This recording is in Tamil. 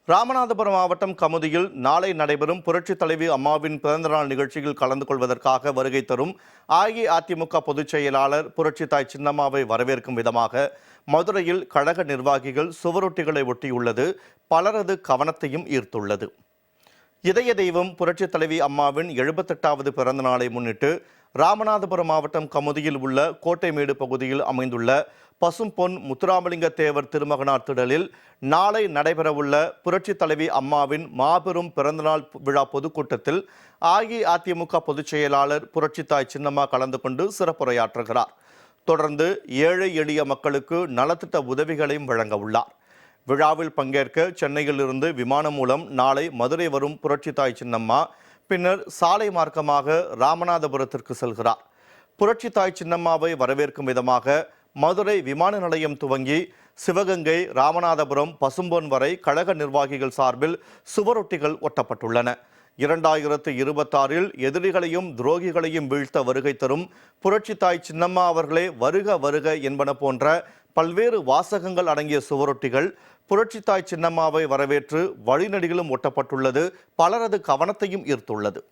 ராமநாதபுரம் மாவட்டம் கமுதியில் நாளை நடைபெறும் புரட்சித் தலைவி அம்மாவின் பிறந்தநாள் நிகழ்ச்சியில் கலந்து கொள்வதற்காக வருகை தரும் அஇஅதிமுக பொதுச் செயலாளர் புரட்சித்தாய் சின்னம்மாவை வரவேற்கும் விதமாக மதுரையில் கழக நிர்வாகிகள் சுவரொட்டிகளை ஒட்டியுள்ளது பலரது கவனத்தையும் ஈர்த்துள்ளது. இதய தெய்வம் புரட்சித் தலைவி அம்மாவின் 78வது பிறந்த நாளை முன்னிட்டு ராமநாதபுரம் மாவட்டம் கமுதியில் உள்ள கோட்டைமேடு பகுதியில் அமைந்துள்ள பசும்பொன் முத்துராமலிங்க தேவர் திருமகனார் திடலில் நாளை நடைபெறவுள்ள புரட்சித் தலைவி அம்மாவின் மாபெரும் பிறந்தநாள் விழா பொதுக்கூட்டத்தில் அஇஅதிமுக பொதுச் செயலாளர் புரட்சித்தாய் சின்னம்மா கலந்து கொண்டு சிறப்புரையாற்றுகிறார். தொடர்ந்து ஏழை எளிய மக்களுக்கு நலத்திட்ட உதவிகளையும் வழங்க உள்ளார். விழாவில் பங்கேற்க சென்னையிலிருந்து விமானம் மூலம் நாளை மதுரை வரும் புரட்சித்தாய் சின்னம்மா பின்னர் சாலை மார்க்கமாக ராமநாதபுரத்திற்கு செல்கிறார். புரட்சித்தாய் சின்னம்மாவை வரவேற்கும் விதமாக மதுரை விமான நிலையம் துவங்கி சிவகங்கை, ராமநாதபுரம், பசும்பொன் வரை கழக நிர்வாகிகள் சார்பில் சுவரொட்டிகள் ஒட்டப்பட்டுள்ளன. 2026 எதிரிகளையும் துரோகிகளையும் வீழ்த்த வருகை தரும் புரட்சித்தாய் சின்னம்மா அவர்களே வருக வருக என்பன போன்ற பல்வேறு வாசகங்கள் அடங்கிய சுவரொட்டிகள் புரட்சித்தாய் சின்னம்மாவை வரவேற்று வழிநெடுகிலும் ஒட்டப்பட்டுள்ளது பலரது கவனத்தையும் ஈர்த்துள்ளது.